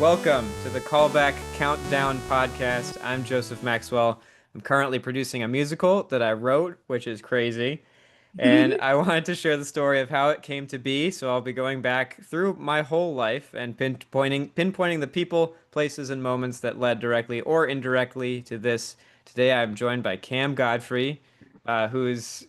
Welcome to the Callback Countdown podcast. I'm Joseph Maxwell. I'm currently producing a musical that I wrote, which is crazy. And I wanted to share the story of how it came to be. So I'll be going back through my whole life and pinpointing the people, places, and moments that led directly or indirectly to this. Today I'm joined by Cam Godfrey, whose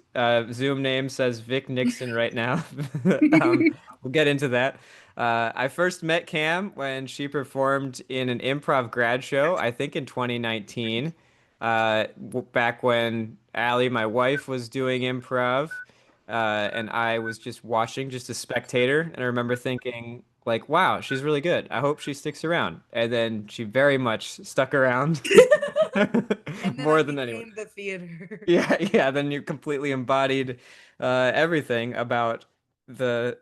Zoom name says Vic Nixon right now. We'll get into that. I first met Cam when she performed in an improv grad show, I think in 2019, back when Allie, my wife, was doing improv, and I was just watching, just a spectator. And I remember thinking, like, wow, she's really good. I hope she sticks around. And then she very much stuck around And then I more than anyone. became the theater. Yeah, yeah. Then you completely embodied everything about the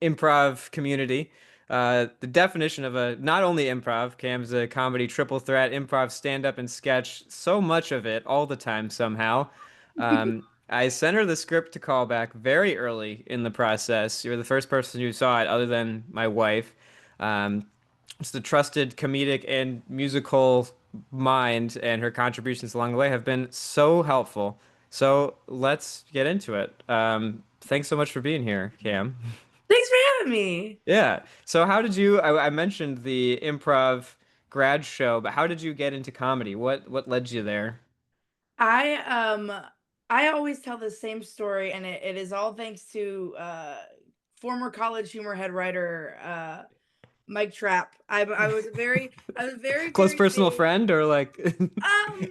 improv community. The definition of a not only improv, Cam's a comedy triple threat, improv, stand up, and sketch. So much of it all the time somehow. I sent her the script to call back very early in the process. You were the first person who saw it, other than my wife. Um, it's the trusted comedic and musical mind, and her contributions along the way have been so helpful. So let's get into it. Thanks so much for being here, Cam. Thanks for having me. Yeah. So how did you? I mentioned the improv grad show, but how did you get into comedy? What led you there? I um I always tell the same story, and it is all thanks to former college humor head writer Mike Trapp. I was very, Close very personal big. friend or like?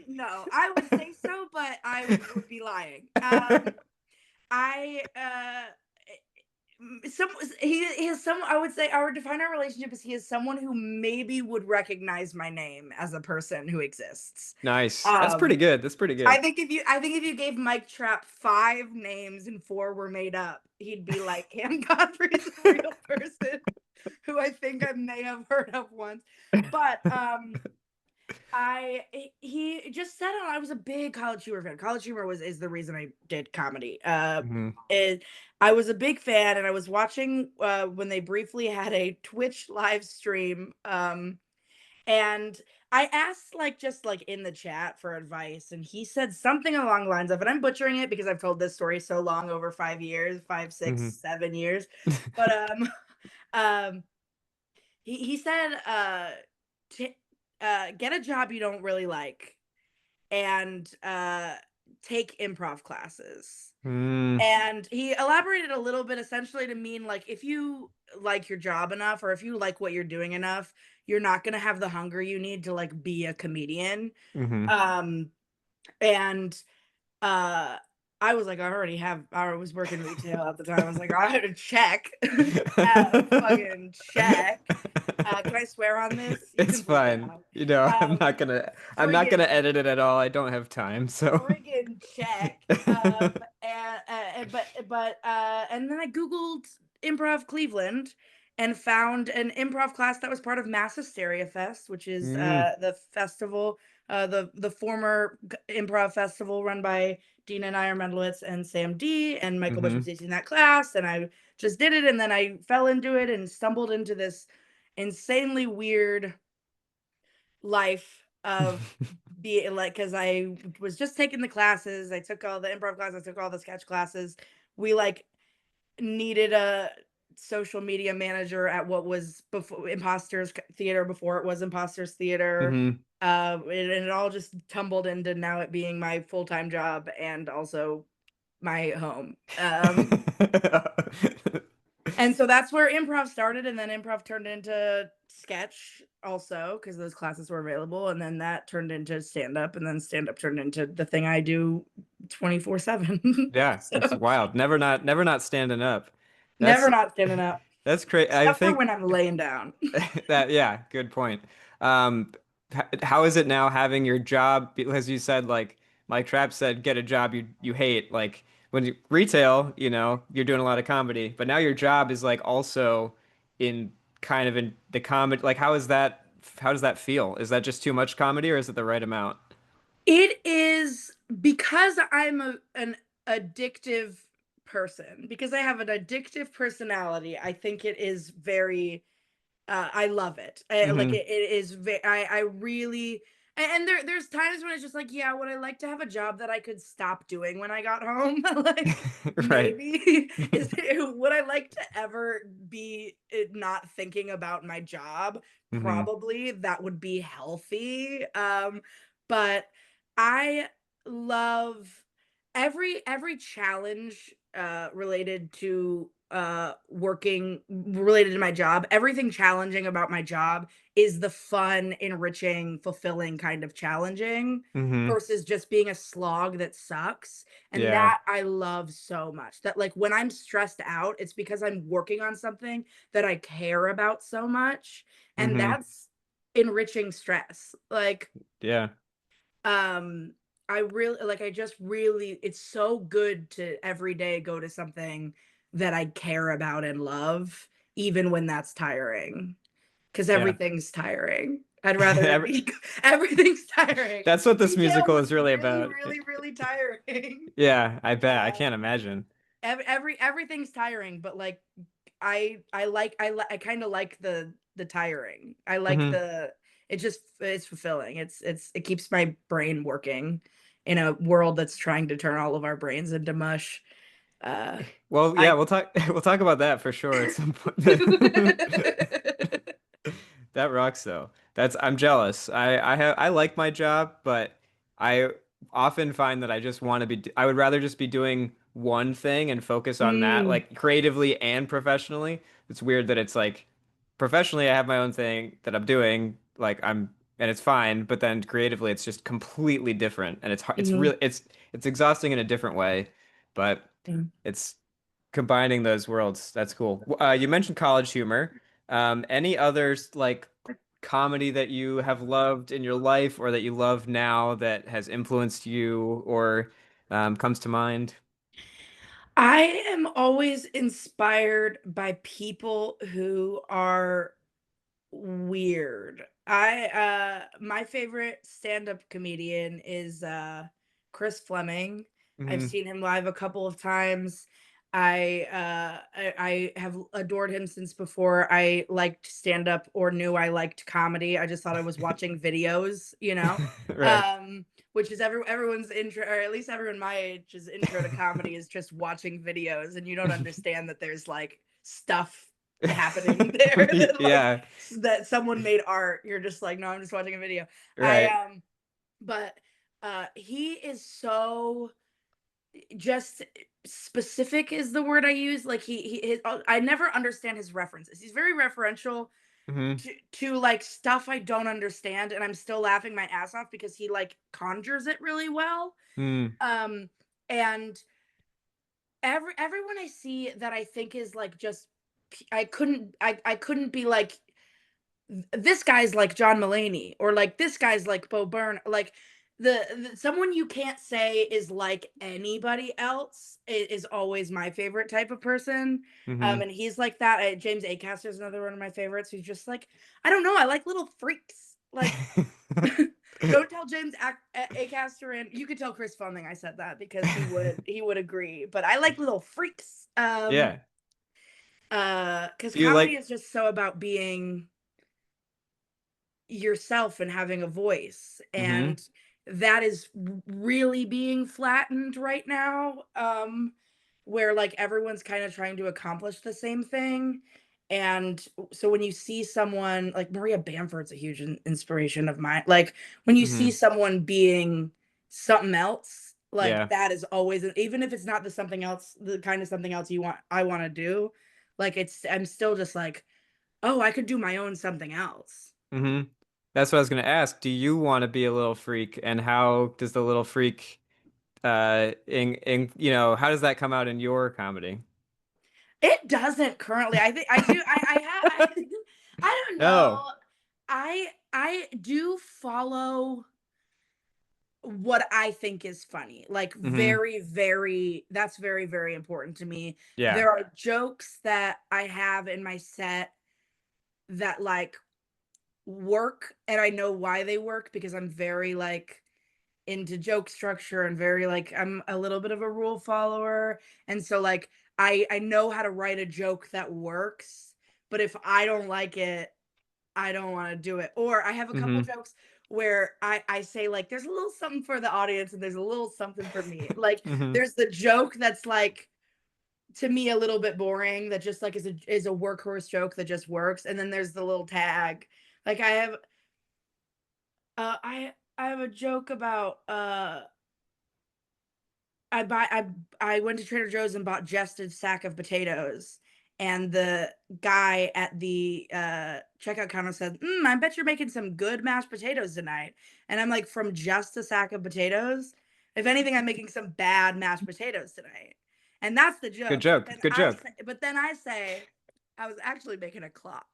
No, I would say so, but I would be lying. I some he is some I would say I would define our relationship as he is someone who maybe would recognize my name as a person who exists. Nice. That's pretty Um good. That's pretty I good. think if you gave Mike Trapp 5 names and 4 were made up, he'd be like, Cam Godfrey's a real person who I think I may have heard of once. But I he just said I was a big College Humor fan. College Humor was is the reason I did comedy. Hmm. I was a big fan, and I was watching when they briefly had a Twitch live stream. And I asked just like in the chat for advice, and he said something along the lines of, and I'm butchering it because I've told this story so long over 5 years, five, six, Hmm. 7 years, but um, he said, t- get a job you don't really like, and take improv classes. Mm. And he elaborated a little bit essentially to mean like if you like your job enough or if you like what you're doing enough, you're not going to have the hunger you need to like be a comedian. Hmm. Um and uh I was like, I was working retail at the time. I was like, I had to check. Fucking check. Can I swear on this? You It's can bleep it fine. out. I'm not Um gonna friggin' edit it at all. I don't have time, so. friggin' check. And then I Googled Improv Cleveland and found an improv class that was part of Mass Hysteria Fest, which is Mm, the festival, the former improv festival run by Dina Meyer Mendelowitz and Sam D. And Michael Bush was hmm. teaching that class, and I just did it, and then I fell into it and stumbled into this insanely weird life of be like because I was just taking the classes. I took all the improv classes, I took all the sketch classes. We like needed a social media manager at what was before Theater before it was Imposters Theater. Hmm. And it all just tumbled into now it being my full-time job and also my home. And so that's where improv started, and then improv turned into sketch also because those classes were available, and then that turned into stand up, and then stand up turned into the thing I do 24/7. Yeah, it's So wild. Never not standing up. never That's not standing up, that's great. I except for think when I'm laying down. that, yeah, good point. Um, how is it now having your job? Because you said, like Mike Trapp said, get a job you hate. Like when you retail, you're doing a lot of comedy, but now your job is like also in kind of in the comedy. Like how is that? How does that feel? Is that just too much comedy, or is it the right amount? It is because I'm an addictive person, because I have an addictive personality. I think it is very I love it. Like Hmm. it is. I really. And there's times when it's just like, yeah, would I like to have a job that I could stop doing when I got home? Like Right. maybe would I like to ever be not thinking about my job? Hmm. Probably that would be healthy. But I love every challenge related to working related to my job. Everything challenging about my job is the fun, enriching, fulfilling kind of challenging Hmm. versus just being a slog that sucks. And Yeah. that I love so much. That like when I'm stressed out, it's because I'm working on something that I care about so much. And Hmm. that's enriching stress. Like Yeah. um, I really like I just really it's so good to every day go to something that I care about and love, even when that's tiring. Because Yeah. everything's tiring. I'd rather it be everything's tiring. That's what this Retail musical was is really really, about. really, really tiring. Yeah, I bet. I Uh, can't imagine. everything's tiring, but like I kind of like the tiring. I like Hmm. it's fulfilling. It keeps my brain working in a world that's trying to turn all of our brains into mush. Uh Well, yeah, I we'll talk we'll talk about that for sure at some point. That rocks though. That's I'm jealous. I like my job, but I often find that I just want to be I would rather just be doing one thing and focus on that, mm, like creatively and professionally. It's weird that it's like professionally I have my own thing that I'm doing, like I'm and it's fine, but then creatively it's just completely different and it's mhm, really it's exhausting in a different way, but yeah. it's combining those worlds. That's cool. You mentioned college humor. Any others like comedy that you have loved in your life or that you love now that has influenced you or comes to mind? I am always inspired by people who are weird. My favorite stand-up comedian is Chris Fleming. I've Hmm. seen him live a couple of times. I have adored him since before I liked stand-up or knew I liked comedy. I just thought I was watching videos, you know. Right. Um which is everyone's intro, or at least everyone my age's intro to comedy is just watching videos, and you don't understand that there's like stuff happening there that like Yeah. that someone made art. You're just like, no, I'm just watching a video. I Right. but he is so just specific is the word I use. Like I never understand his references. He's very referential Hmm. to like stuff I don't understand, and I'm still laughing my ass off because he like conjures it really well. Mm. Um and everyone I see that I think is like just I couldn't be like this guy's like John Mulaney or like this guy's like Bo Burnham. Like someone you can't say is like anybody else is always my favorite type of person. Hmm. And he's like that. James Acaster is another one of my favorites. Who's just like I don't know. I like little freaks. Like don't tell James Acaster, and you could tell Chris Fleming I said that because he would agree. But I like little freaks. Yeah. Because Do you comedy like is just so about being yourself and having a voice, hmm and that is really being flattened right now, where like everyone's kind of trying to accomplish the same thing. And so when you see someone like Maria Bamford's a huge inspiration of mine, like when you see hmm someone being something else, like Yeah. that is always, even if it's not the something else, the kind of something else I want to do, like I'm still just like, oh, I could do my own something else. hmm That's what I was gonna ask. Do you want to be a little freak, and how does the little freak in how does that come out in your comedy? It doesn't currently. I think I do. I have. I don't know. Oh. I do follow what I think is funny. Like Hmm. very, very. That's very, very important to me. Yeah. There are jokes that I have in my set that like work, and I know why they work because I'm very like into joke structure and very like I'm a little bit of a rule follower, and so like I know how to write a joke that works, but if I don't like it, I don't want to do it. Or I have a couple Mm-hmm. jokes where I say like there's a little something for the audience and there's a little something for me. Like Mm-hmm. there's the joke that's like to me a little bit boring that just like is a workhorse joke that just works, and then there's the little tag. Like I have a joke about I buy I went to Trader Joe's and bought just a sack of potatoes, and the guy at the, checkout counter said, I bet you're making some good mashed potatoes tonight." And I'm like, "From just a sack of potatoes? If anything, I'm making some bad mashed potatoes tonight." And that's the Good joke, joke. Good joke. but then I say, "I was actually making a clock."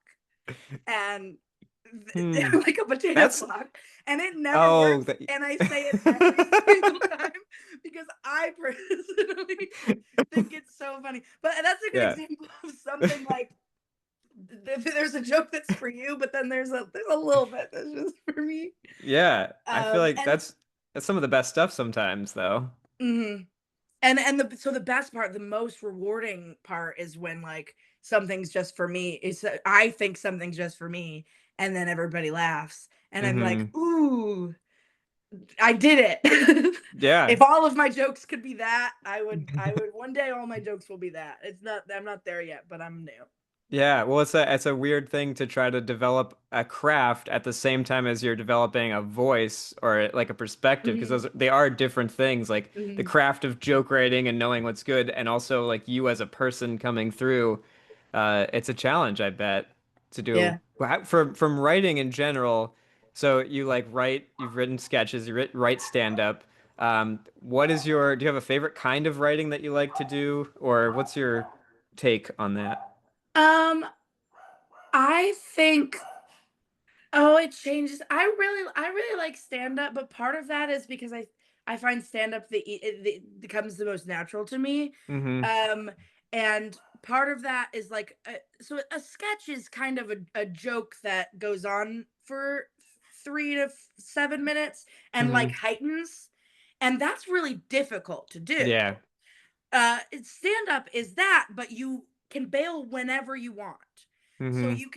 And Hmm. like a potato That's clock, and it never oh works, that. and I say it every single time because I personally think it's so funny. But that's a good Yeah. example of something like there's a joke that's for you, but then there's a little bit that's just for me. Yeah. I feel like And that's some of the best stuff sometimes though. mhm. And the best part, the most rewarding part is when like something's just for me. Is I think something's just for me, and then everybody laughs, and I'm like, Mm-hmm. ooh, I did it. Yeah. If all of my jokes could be that, I would one day all my jokes will be that. It's not I'm not there yet, but I'm new. Yeah, well, it's a weird thing to try to develop a craft at the same time as you're developing a voice or like a perspective, because Mhm, they are different things. Like the mhm. craft of joke writing and knowing what's good, and also like you as a person coming through. It's a challenge, I bet, to do. Yeah. From writing in general. So you like you've written sketches, write stand up. Do you have a favorite kind of writing that you like to do, or what's your take on that? Um, I think oh, it changes. I really like stand up, but part of that is because I find stand up it becomes the most natural to me. Mm-hmm. Um and part of that is like so a sketch is kind of a joke that goes on for 3 to 7 minutes and like Mm-hmm. heightens, and that's really difficult to do. Yeah. Stand up is that, but you can bail whenever you want. So Mm-hmm. it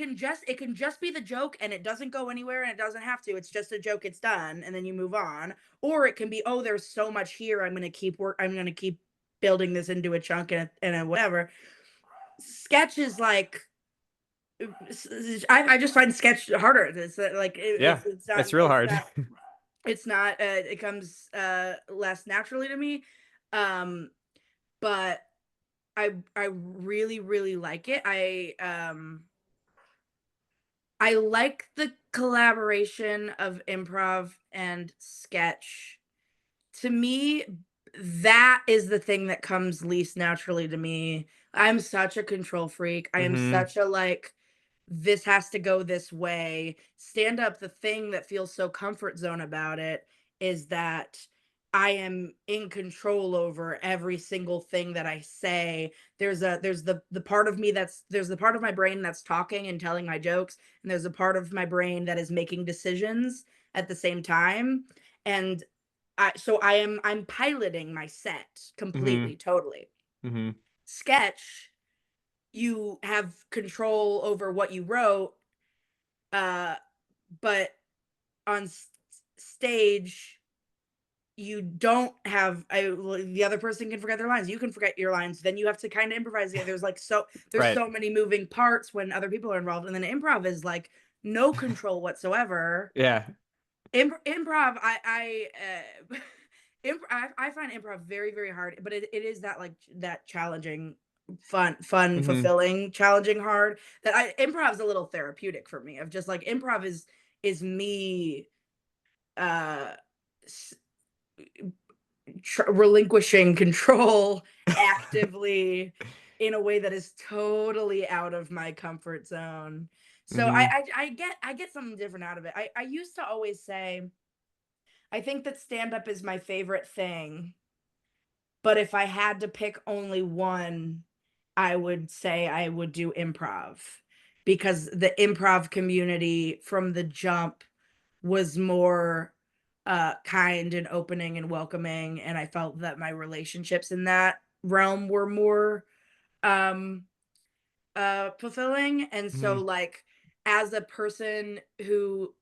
can just be the joke and it doesn't go anywhere and it doesn't have to. It's just a joke, it's done, and then you move on. Or it can be, oh, there's so much here. I'm gonna keep building this into a chunk and a whatever. Sketch is like I just find sketch harder. It's like Yeah. It's real hard. it's not it comes less naturally to me. Um but I really, really like it. I like the collaboration of improv and sketch. To me, that is the thing that comes least naturally to me. I'm such a control freak. I am Mm-hmm. such a like this has to go this way. Stand up, the thing that feels so comfort zone about it is that I am in control over every single thing that I say. There's the part of me there's the part of my brain that's talking and telling my jokes, and there's a part of my brain that is making decisions at the same time. And I'm piloting my set Mm-hmm. completely, totally. Mm-hmm. Sketch, you have control over what you wrote, uh, but on stage, you don't have well, the other person can forget their lines. You can forget your lines. Then you have to kind of improvise. Yeah, there's Right. so many moving parts when other people are involved, and then improv is like no control whatsoever. Yeah. Improv, I find improv very, very hard, but it is that like that challenging, Mm-hmm. fulfilling, challenging hard that I improv is a little therapeutic for me. Of just like improv is me uh s- relinquishing control actively in a way that is totally out of my comfort zone. So Mm-hmm. I get something different out of it. I used to always say I think that stand up is my favorite thing, but if I had to pick only one, I would say I would do improv because the improv community from the jump was more kind and opening and welcoming, and I felt that my relationships in that realm were more um fulfilling. And so, Mhm. like, as a person who,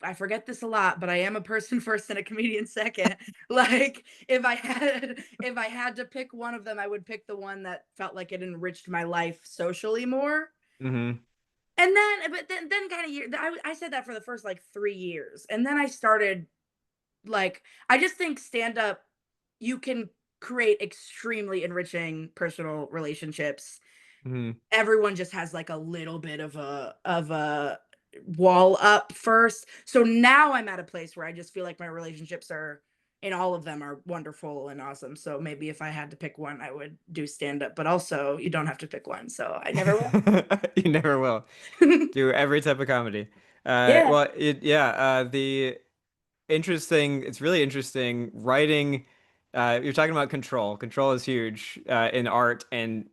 I forget this a lot, but I am a person first and a comedian second. Like, if I had to pick one of them, I would pick the one that felt like it enriched my life socially more. Mhm. And then, but then kind of year, I said that for the first like 3 years, and then I started, like, I just think stand up, you can create extremely enriching personal relationships. Mhm. Everyone just has like a little bit of a wall up first. So now I'm at a place where I just feel like my relationships are, and all of them are wonderful and awesome. So maybe if I had to pick one, I would do stand up, but also you don't have to pick one. So I never will. You never will. Do every type of comedy. Yeah. Yeah, the interesting, it's really interesting writing. You're talking about control. Control is huge in art and,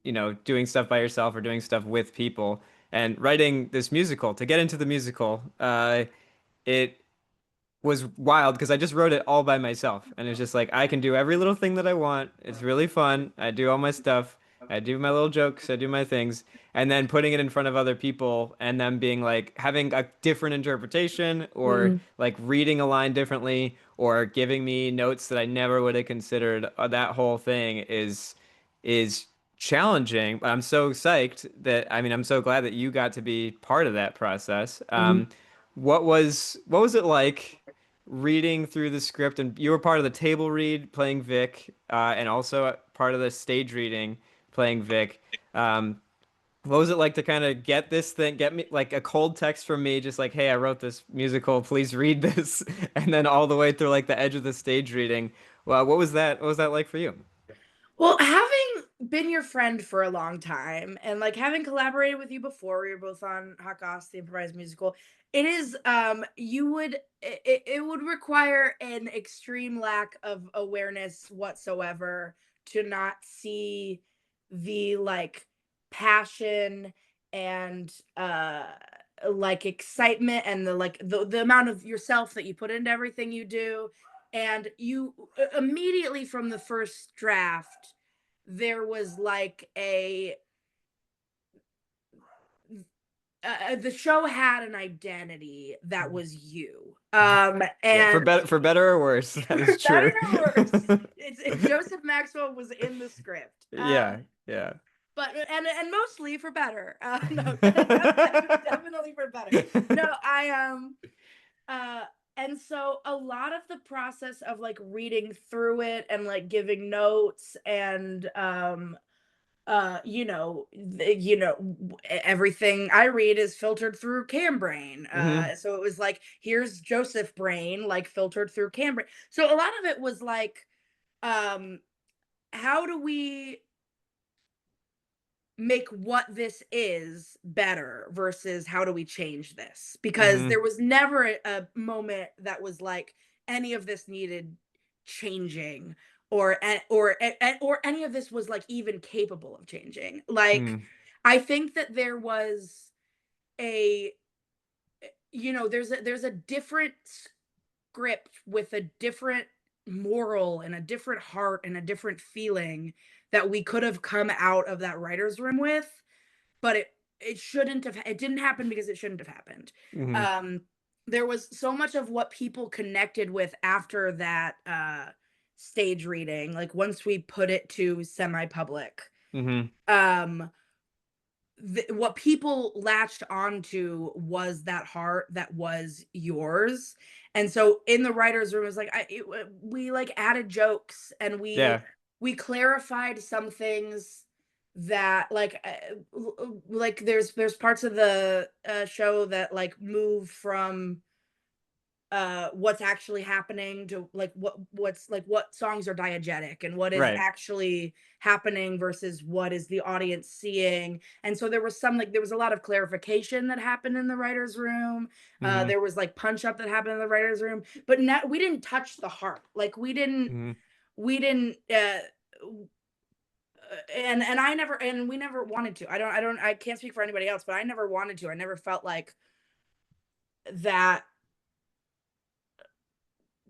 doing stuff by yourself or doing stuff with people. And writing this musical, to get into the musical, it was wild because I just wrote it all by myself. And it's just like I can do every little thing that I want. It's really fun. I do all my stuff. I do my little jokes. I do my things. And then putting it in front of other people and them being like having a different interpretation or Mhm. like reading a line differently or giving me notes that I never would have considered. That whole thing is challenging. But I'm so psyched that I mean I'm so glad that you got to be part of that process. Mhm. What was it like reading through the script? And you were part of the table read playing Vic, and also part of the stage reading playing Vic. Um, what was it like to kind of get this thing, get me like a cold text from me, just like, hey, I wrote this musical, please read this, and then all the way through like the edge of the stage reading. Well, what was that? What was that like for you? Well, having been your friend for a long time and like having collaborated with you before, we were both on Hot Goss, the improvised musical. It is you would it would require an extreme lack of awareness whatsoever to not see the like passion and like excitement and the like the amount of yourself that you put into everything you do. And you immediately from the first draft, there was like the show had an identity that was you. Yeah, for And better, for better or worse, that is for better true. or worse, Joseph Maxwell was in the script. Yeah, yeah. But and mostly for better. No, definitely for better. No, I uh and so a lot of the process of like reading through it and like giving notes and everything I read is filtered through Cambrain. Hmm. So it was like, here's Joseph Brain, like filtered through Cambrain. So a lot of it was like, um, how do we make what this is better versus how do we change this? Because Hmm. there was never a moment that was like any of this needed changing or any of this was like even capable of changing. Like, Hmm. I think that there was a there's a different script with a different moral and a different heart and a different feeling that we could have come out of that writer's room with, but it didn't happen because it shouldn't have happened. Hmm. Um, there was so much of what people connected with after that stage reading, like once we put it to semi-public, Hmm. um, what people latched onto was that heart that was yours. And so in the writers room, it was like we like added jokes and Yeah. we clarified some things that like like there's parts of the show that like move from what's actually happening to like what's like what songs are diegetic and what is Right. actually happening versus what is the audience seeing. And so there was some like there was a lot of clarification that happened in the writers room. Hmm. There was like punch up that happened in the writers room, but not we didn't touch the heart. Like Hmm. we didn't and I never and we never wanted to. I can't speak for anybody else, but I never wanted to. I never felt like that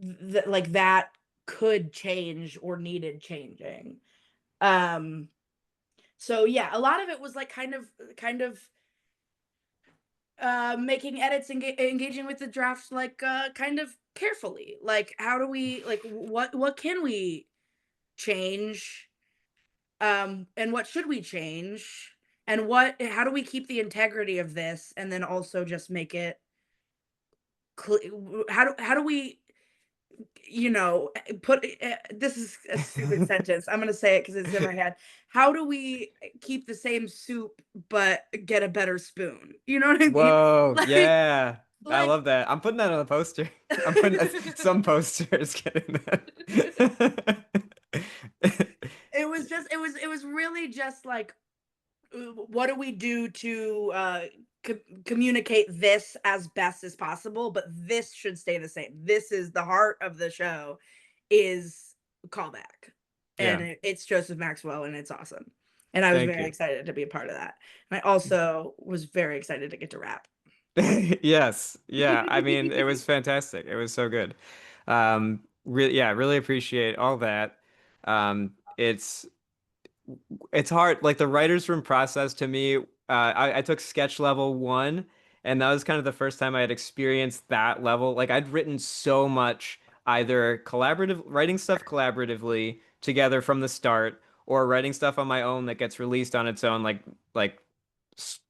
that could change or needed changing. Um So yeah, a lot of it was like kind of making edits and engaging with the drafts like kind of carefully. Like how do we like what can we change, and what should we change, and what how do we keep the integrity of this and then also just make it how do we put this is a stupid sentence. I'm going to say it cuz it's in my head. How do we keep the same soup but get a better spoon? You know what I mean? Whoa, Like yeah. I like love that. I'm putting that on a poster. I'm putting some posters getting that. it was really just like what do we do to communicate this as best as possible, but this should stay the same. This is the heart of the show, is callback, and Yeah, it's Joseph Maxwell, and it's awesome, and I was thank very you. excited to be a part of that, and I also was very excited to get to rap. Yes. Yeah. I mean, it was fantastic. It was so good. Yeah, really appreciate all that. It's hard. Like the writer's room process to me, I took sketch level one, and that was kind of the first time I had experienced that level. Like I'd written so much, either collaborative, writing stuff collaboratively together from the start, or writing stuff on my own that gets released on its own, like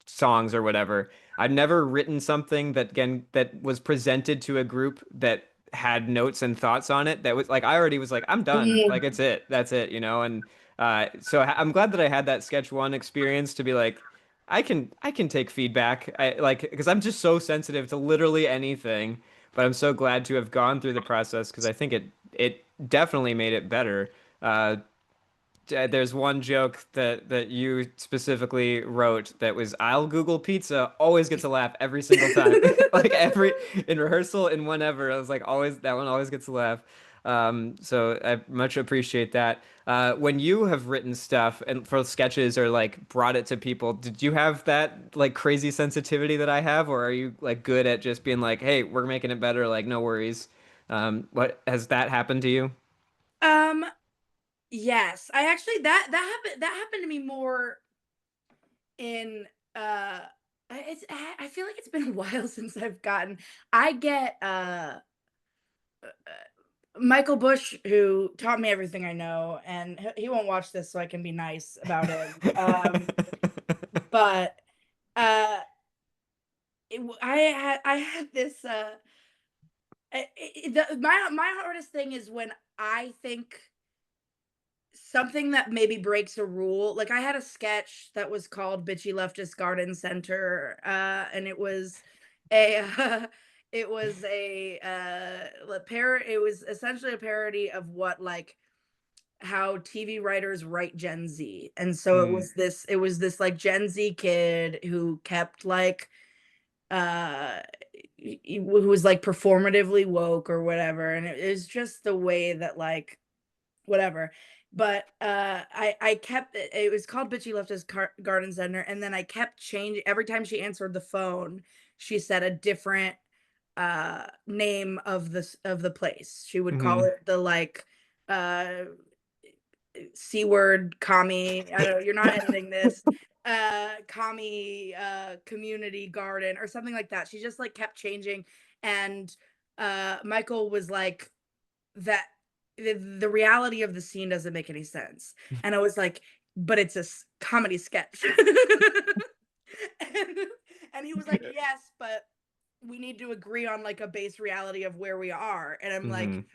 songs or whatever. I've never written something that again that was presented to a group that had notes and thoughts on it that was like I already was like I'm done. Like Mm. it's it. That's it, you know? And so I'm glad that I had that sketch one experience to be like I can take feedback. I like because I'm just so sensitive to literally anything, but I'm so glad to have gone through the process because I think it definitely made it better. Uh, there's one joke that you specifically wrote that was I'll Google pizza, always gets a laugh every single time. Like every in rehearsal in whenever I was like always that one always gets a laugh. So I much appreciate that. When you have written stuff and for sketches or like brought it to people, did you have that like crazy sensitivity that I have, or are you like good at just being like, hey, we're making it better, like no worries? What has that happened to you? um yes, I actually that happened to me more in I feel like it's been a while since I've gotten I get Michael Bush, who taught me everything I know, and he won't watch this, so I can be nice about him. But uh, I had this. My hardest thing is when I think something that maybe breaks a rule. Like I had a sketch that was called "Bitchy Leftist Garden Center," and it was a it was it was essentially a parody of what like how TV writers write Gen Z. And so Mm, it was this like Gen Z kid who kept like uh who was like performatively woke or whatever, and it was just the way that like whatever. But I kept it was called Bitchy Leftist Garden Center, and then I kept changing every time she answered the phone. She said a different name of the place. She would call hmm it the like uh C word commie. I don't know, you're not editing this. Commie community garden or something like that. She just like kept changing, and Michael was like that the reality of the scene doesn't make any sense. And I was like, but it's a comedy sketch. and, and he was like, yes, but we need to agree on like a base reality of where we are. And I'm like, hmm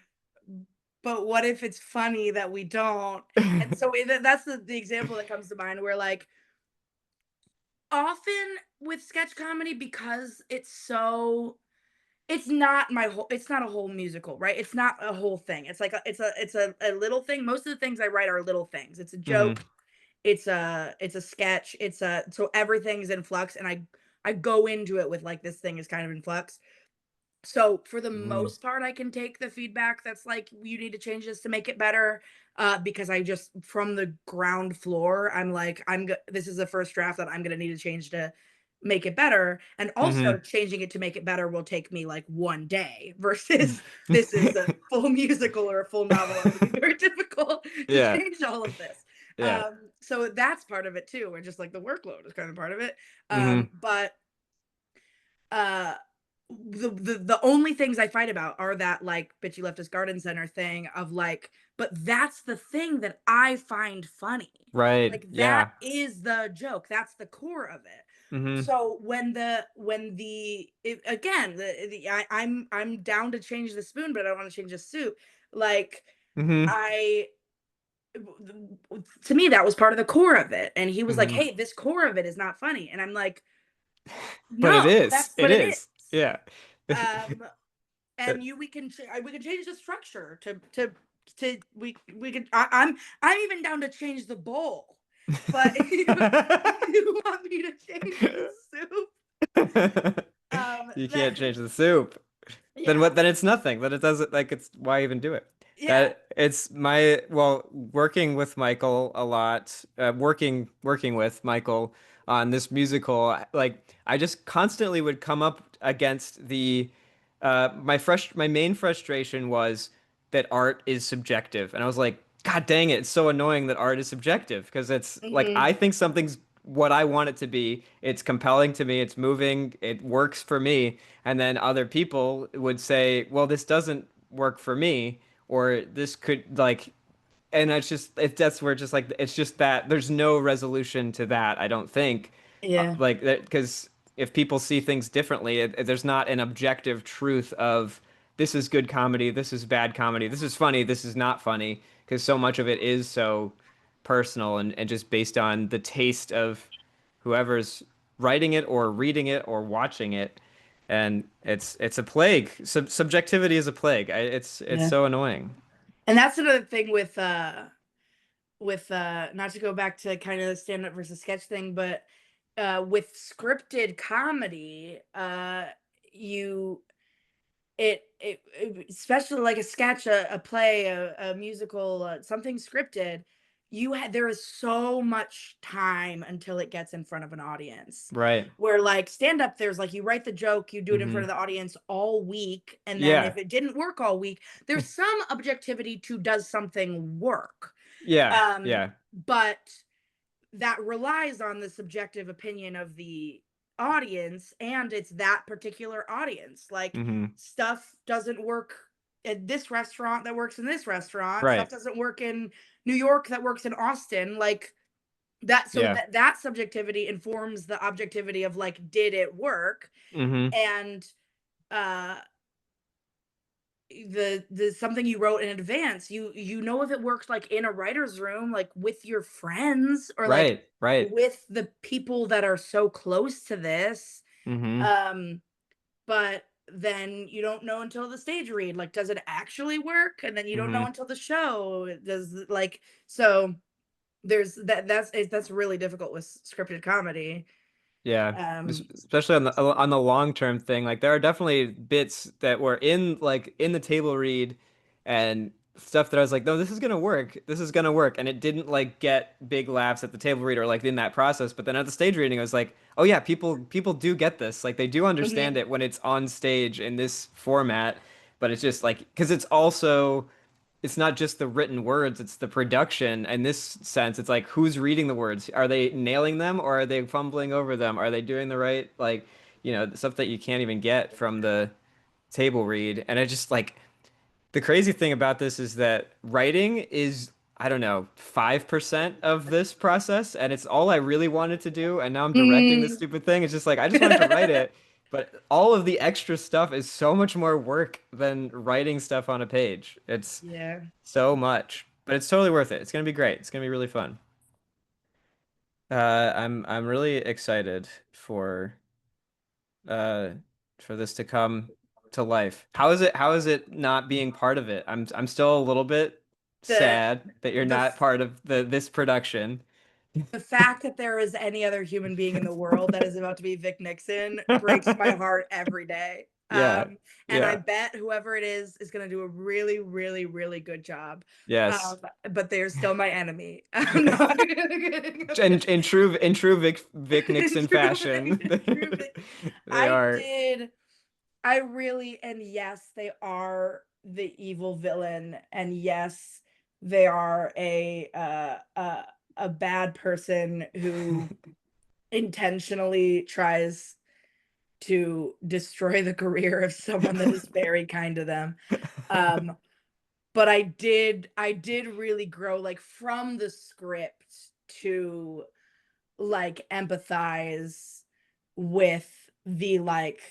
but what if it's funny that we don't? And so that's the example that comes to mind where like often with sketch comedy, because it's not a whole musical, right? It's not a whole thing. It's like a little thing. Most of the things I write are little things. It's a hmm joke, it's a sketch, so everything's in flux, and I go into it with like this thing is kind of in flux. So for the hmm most part, I can take the feedback that's like, you need to change this to make it better. Because I just from the ground floor, I'm like, this is the first draft that I'm gonna need to change to make it better. And also hmm changing it to make it better will take me like one day versus this is a full musical or a full novel. It would be very difficult to Yeah. change all of this. Yeah. So that's part of it too, and just like the workload is kind of part of it. Mm-hmm. But uh the only things I fight about are that like bitchy leftist garden center thing of like, but that's the thing that I find funny. Right. Like that Yeah. is the joke. That's the core of it. Mm-hmm. So again, I'm down to change the spoon, but I don't want to change the soup. Like Mm-hmm. I to me that was part of the core of it. And he was like, Mm-hmm. "Hey, this core of it is not funny." And I'm like, But it "No, is. that's It what it is." is. Yeah. Um and we can change the structure to we could I'm even down to change the bowl, but you want me to change the soup, You that can't change the soup. Then yeah, what? Then it's nothing. Then it doesn't like it's why even do it? yeah, That it's my well, working with Michael a lot, working with Michael on this musical, like I just constantly would come up against the my main frustration was that art is subjective. And I was like, God dang it, it's so annoying that art is subjective because it's like hmm, I think something's what I want it to be. It's compelling to me, it's moving, it works for me. And then other people would say, well, this doesn't work for me, or this could like and that's where it's just like it's just that there's no resolution to that, I don't think. yeah, Like that because if people see things differently, there's not an objective truth of this is good comedy, this is bad comedy, this is funny, this is not funny, because so much of it is so personal and just based on the taste of whoever's writing it or reading it or watching it. And it's a plague. Subjectivity is a plague. It's yeah. so annoying. And that's another thing with not to go back to kind of the stand up versus sketch thing, but with scripted comedy, you especially like a sketch, a play, a musical, something scripted, there is so much time until it gets in front of an audience. Right. Where like stand up, there's like you write the joke, you do it in front Hmm. of the audience all week, and then Yeah. if it didn't work all week, there's some objectivity to does something work. Yeah. Um, Yeah. but that relies on the subjective opinion of the audience, and it's that particular audience. Like Hmm. stuff doesn't work at this restaurant that works in this restaurant. Stuff Right. doesn't work in New York that works in Austin. Like that, so Yeah. that subjectivity informs the objectivity of like, did it work? Hmm. And uh the something you wrote in advance, you know if it worked like in a writer's room, like with your friends, or like Right. Right. with the people that are so close to this. Hmm. um but then you don't know until the stage read, like does it actually work, and then you don't know Hmm. until the show does, like, so there's that's really difficult with scripted comedy. Yeah, um especially on the long term thing. Like there are definitely bits that were in the table read and stuff that I was like, no, this is gonna work. This is gonna work, and it didn't like get big laughs at the table read or like in that process. But then at the stage reading, I was like, oh yeah, people do get this. Like they do understand mhm, it when it's on stage in this format. But it's just like because it's also it's not just the written words, it's the production. In this sense, it's like who's reading the words? Are they nailing them or are they fumbling over them? Are they doing the right, like, stuff that you can't even get from the table read? And I just like the crazy thing about this is that writing is, I don't know, 5% of this process, and it's all I really wanted to do. And now I'm directing this mhm. stupid thing. It's just like I just wanted to write it, but all of the extra stuff is so much more work than writing stuff on a page. It's Yeah. so much, but it's totally worth it. It's gonna be great. It's gonna be really fun. I'm really excited uh for this to come to life. How is it not being part of it? I'm still a little bit the sad that you're the not part of this production. the fact that there is any other human being in the world that is about to be Vic Nixon breaks my heart every day. Yeah. And I Yeah. bet whoever it is going to do a really, really, really good job. Yes. But they're still my enemy. I'm not gonna In true Vic Nixon true fashion, true Vic. they I are. did. I really, and yes, they are the evil villain, and yes, they are a a bad person who intentionally tries to destroy the career of someone that is very kind to them. Um, but I did really grow like from the script to like empathize with the like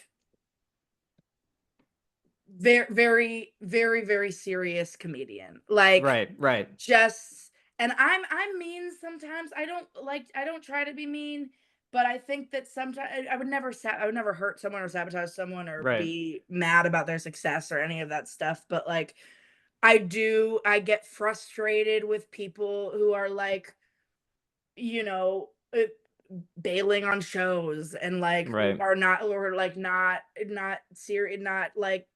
very very serious comedian. Like Right, right, just and I'm mean sometimes. I don't try to be mean, but I think that sometimes I would never hurt someone or sabotage someone or right. be mad about their success or any of that stuff. But like I get frustrated with people who are like, you know, bailing on shows and like Right. are not or like not serious, not like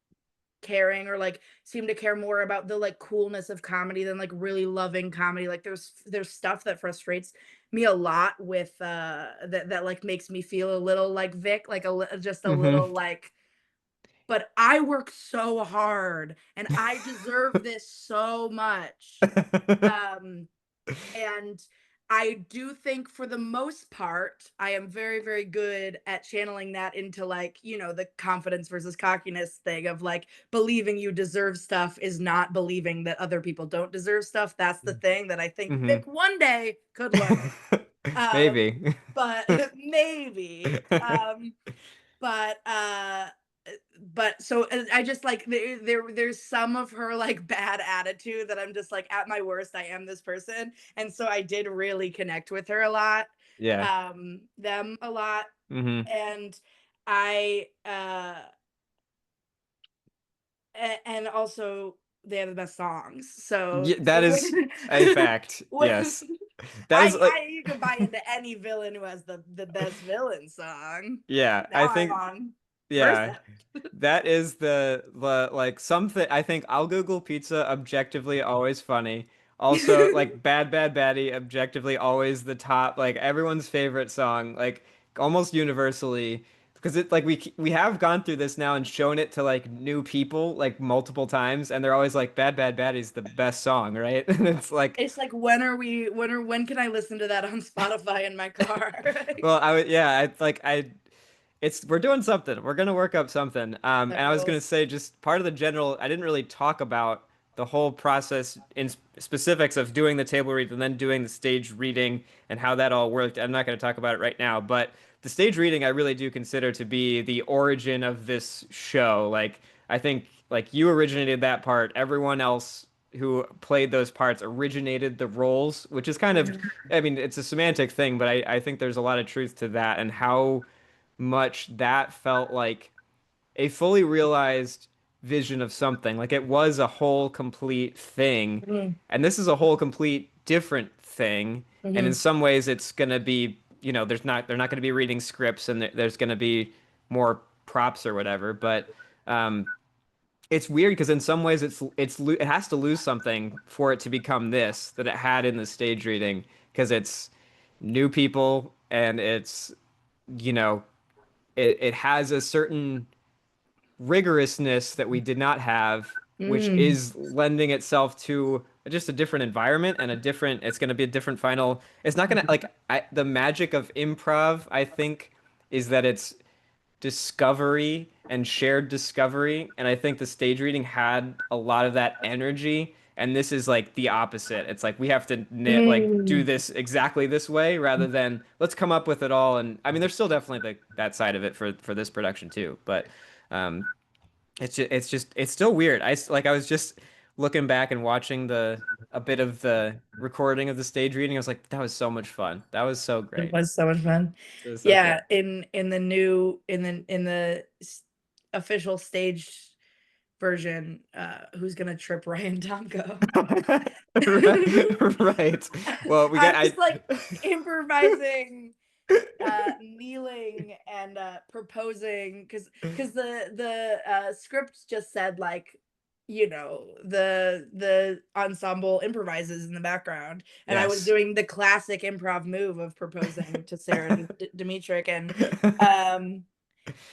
caring or like seem to care more about the like coolness of comedy than like really loving comedy. Like there's stuff that frustrates me a lot with that like makes me feel a little like Vic, like just a Mm-hmm. little like, but I work so hard and I deserve this so much. Um and I do think for the most part, I am very, very good at channeling that into like, you know, the confidence versus cockiness thing of like believing you deserve stuff is not believing that other people don't deserve stuff. That's the thing that I think Mm-hmm. Vic one day could learn. Um, Maybe. but maybe. But but so I just like there's some of her like bad attitude that I'm just like at my worst I am this person, and so I did really connect with her a lot, Yeah. them a lot, Mm-hmm. and I and also they have the best songs. So Yeah, that is a fact. when Yes. That is like, I you can buy into any villain who has the best villain song. yeah, I Now I'm think, on first. yeah, that is the like something. I think I'll Google pizza objectively always funny. Also, like Bad Baddie objectively always the top, like everyone's favorite song, like almost universally. Because it like we have gone through this now and shown it to like new people like multiple times, and they're always like Bad Baddie's the best song, right? And it's like, It's like when can I listen to that on Spotify in my car? well, I would, yeah, I like I it's we're doing something. We're gonna work up something. And That I was gonna rules. say just part of the general. I didn't really talk about the whole process in specifics of doing the table read and then doing the stage reading and how that all worked. I'm not gonna talk about it right now, but the stage reading I really do consider to be the origin of this show. Like I think like you originated that part. Everyone else who played those parts originated the roles, which is kind of, Mhm. I mean, it's a semantic thing, but I think there's a lot of truth to that and how much that felt like a fully realized vision of something. Like it was a whole complete thing. Mhm. And this is a whole complete different thing. And in Mhm. some ways it's going to be, you know, they're not going to be reading scripts and there's going to be more props or whatever, but it's weird because in some ways it has to lose something for it to become this that it had in the stage reading because it's new people and it's, you know, it has a certain rigorousness that we did not have, which Mm. is lending itself to just a different environment and a different, it's going to be a different final. It's not going to, like, the magic of improv, I think, is that it's discovery and shared discovery. And I think the stage reading had a lot of that energy. And this is like the opposite. It's like we have to like do Mm. this exactly this way rather than let's come up with it all. And I mean, there's still definitely that side of it for this production too. But um, it's still weird. Like I was just looking back and watching the a bit of the recording of the stage reading. I was like, that was so much fun. That was so It great. was so much fun. It was so Yeah, cool. in the new in the official stage version, who's gonna trip Ryan Tomko? Right. Well, we got I'm just I like improvising, kneeling and proposing because the script just said like, you know, the ensemble improvises in the background, and I was yes. doing the classic improv move of proposing to Sarah Dimitrik, and um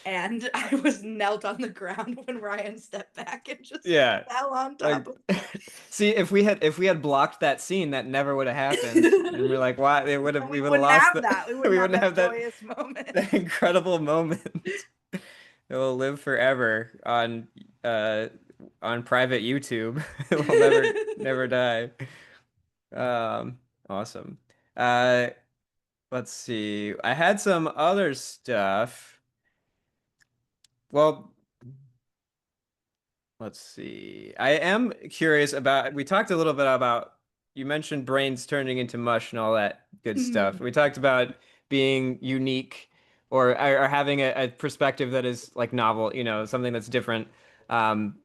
and I was knelt on the ground when Ryan stepped back and just Yeah. fell on top Like, of me. see, if we had blocked that scene, that never would have happened. And we're like, why? It would have And we we would have wouldn't lost have the that. We wouldn't we have wouldn't that have that joyous moment. that incredible moment. It will live forever uh on private YouTube. It will never die. Awesome. Uh, let's see. I had some other stuff. Well, let's see. I am curious about, we talked a little bit about, you mentioned brains turning into mush and all that good stuff. Mhm. We talked about being unique or having a perspective that is like novel, something that's different. Um,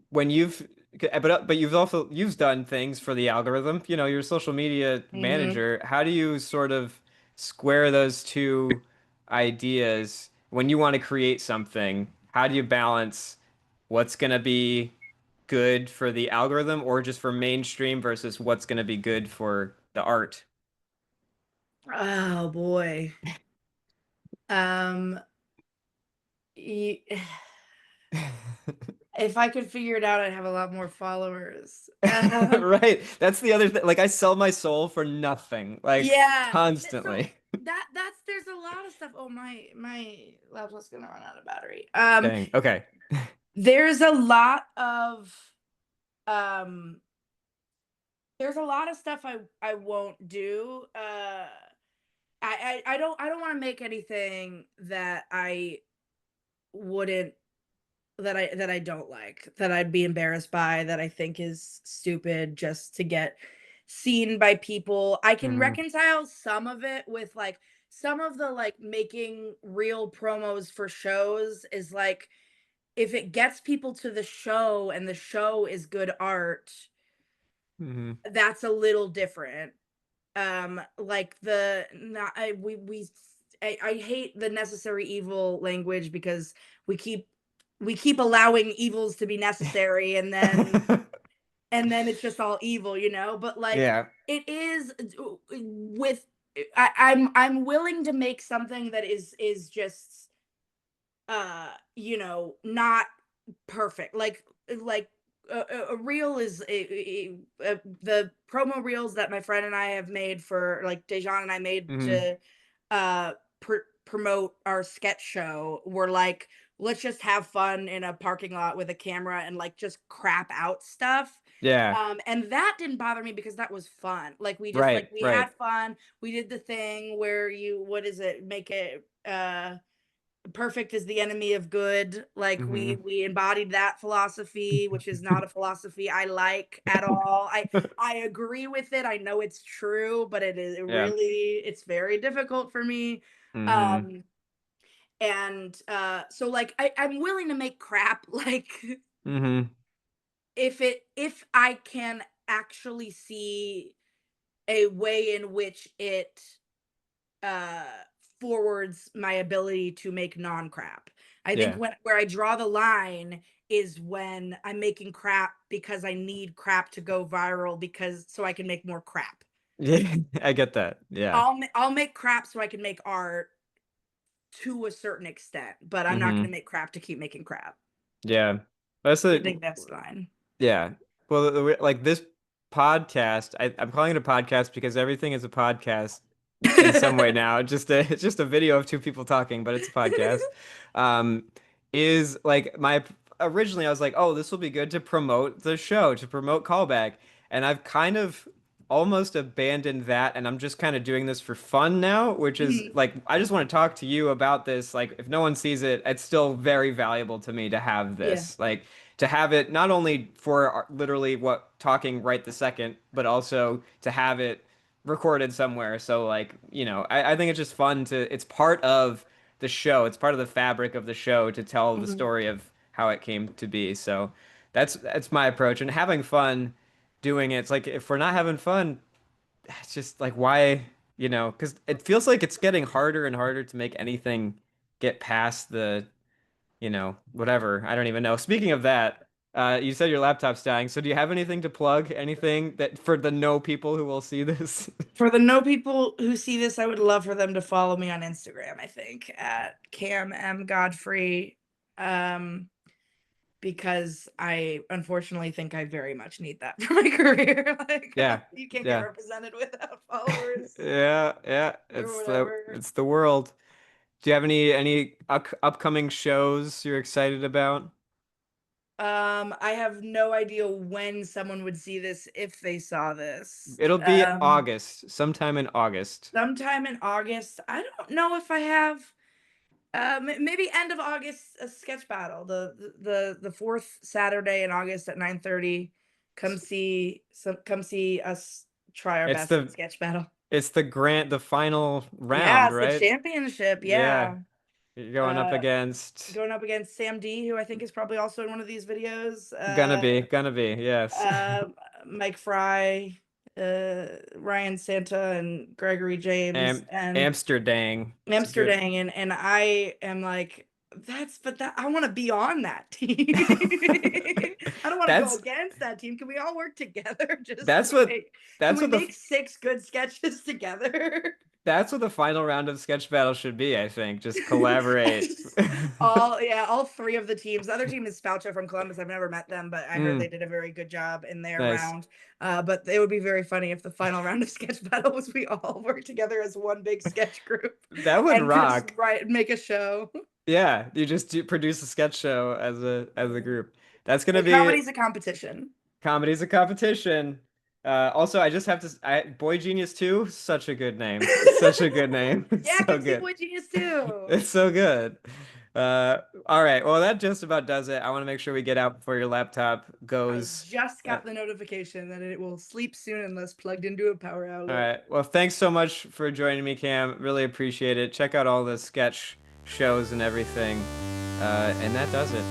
when but you've done things for the algorithm, you're a social media Mhm. manager. How do you sort of square those two ideas when you want to create something? How do you balance what's going to be good for the algorithm or just for mainstream versus what's going to be good for the art? Oh boy. Um, y- if I could figure it out, I'd have a lot more followers. Right. That's the other thing. Like I sell my soul for nothing, like Yeah. So constantly. that's there's a lot of stuff. Oh, my laptop's gonna run out of battery. Dang. Okay. There's a lot of um there's a lot of stuff I won't do. I don't want to make anything that I wouldn't that I don't like, that I'd be embarrassed by, that I think is stupid just to get seen by people. I can Hmm. reconcile some of it with like some of the like making real promos for shows is like if it gets people to the show and the show is good art, Hmm. that's a little different. Like the not I we I hate the necessary evil language because we keep we keep allowing evils to be necessary and then it's just all evil, you know? But like Yeah. it is with I'm willing to make something that is just you know, not perfect. Like a reel is the promo reels that my friend and I have made for like Dejan and I made Hmm. to promote our sketch show were like let's just have fun in a parking lot with a camera and like just crap out stuff. Yeah. And that didn't bother me because that was fun. Like we just like Right. we had Right. fun. We did the thing where you what is it? Make it perfect is the enemy of good. Like Hmm. we embodied that philosophy, which is not a philosophy I like at all. I agree with it. I know it's true, but it Yeah. really it's very difficult for me. Hmm. um and so like I'm willing to make crap like Hmm. if I can actually see a way in which it uh forwards my ability to make non-crap. I think Yeah. when where I draw the line is when I'm making crap because I need crap to go viral because so I can make more crap. Yeah. I get that. Yeah. I'll make crap so I can make art to a certain extent, but I'm not going Hmm. to make crap to keep making crap. Yeah. That's I a think that's fine. Yeah. Well, like this podcast, I'm calling it a podcast because everything is a podcast in some way now. It's just a video of two people talking, but it's a podcast. Um, is like my originally I was like, oh, this will be good to promote the show, to promote Callback, and I've kind of almost abandoned that, and I'm just kind of doing this for fun now, which is Mhm. like I just want to talk to you about this. Like, if no one sees it, it's still very valuable to me to have Yeah. this. Like to have it not only for literally what talking right the second, but also to have it recorded somewhere. So like, I think it's just fun it's part of the show. It's part of the fabric of the show to tell the Mhm. story of how it came to be. So that's my approach and having fun doing it. It's like if we're not having fun, it's just like why, because it feels like it's getting harder and harder to make anything get past the whatever. I don't even know. Speaking of that, You said your laptop's dying, so do you have anything to plug? Anything that for the no people who will see this? For the no people who see this, I would love for them to follow me on Instagram, I think, at Cam M Godfrey. Um, because I unfortunately think I very much need that for my career. Like, Yeah, you can't get yeah, represented without followers yeah, yeah. or whatever. It's the world. Do you have any upcoming shows you're excited about? I have no idea when someone would see this if they saw this. It'll be August, sometime in August. Sometime in August. I don't know if I have. Maybe end of August, a sketch battle. The fourth Saturday in August at 9:30. Come see us try our It's best at the sketch battle. the final Yeah, round, it's the right? championship. Yeah, Yeah. you're going up Uh, against Going up against Sam D, who I think is probably also in one of these videos. gonna be, yes. Uh, Mike Fry, Ryan Santa, and Gregory James, and Amsterdam. It's a good. Amsterdam, and I am like, but I want to be on that team. I don't want to go That's against that team. Can we all work together? Just that's what can that's we what make six good sketches together? that's what the final round of sketch battle should be, I think. Just collaborate. All three of the teams. The other team is Spoucha from Columbus. I've never met them, but I heard they Mm, did a very good job in their nice. round. But it would be very funny if the final round of sketch battle was we all work together as one big sketch group That would and just rock. make a show. Yeah, you just produce a sketch show as a group. That's gonna Hey, be comedy's a competition. comedy's a competition. Also, I just have to. Boy Genius 2, such a good name. Such a good name. It's Yeah, so come see good. Boy Genius too. It's so good. All right. Well, that just about does it. I want to make sure we get out before your laptop I goes. just Uh, got the notification that it will sleep soon unless plugged into a power all outlet. right. Well, thanks so much for joining me, Cam. Really appreciate it. Check out all the sketch shows and everything. And that does it.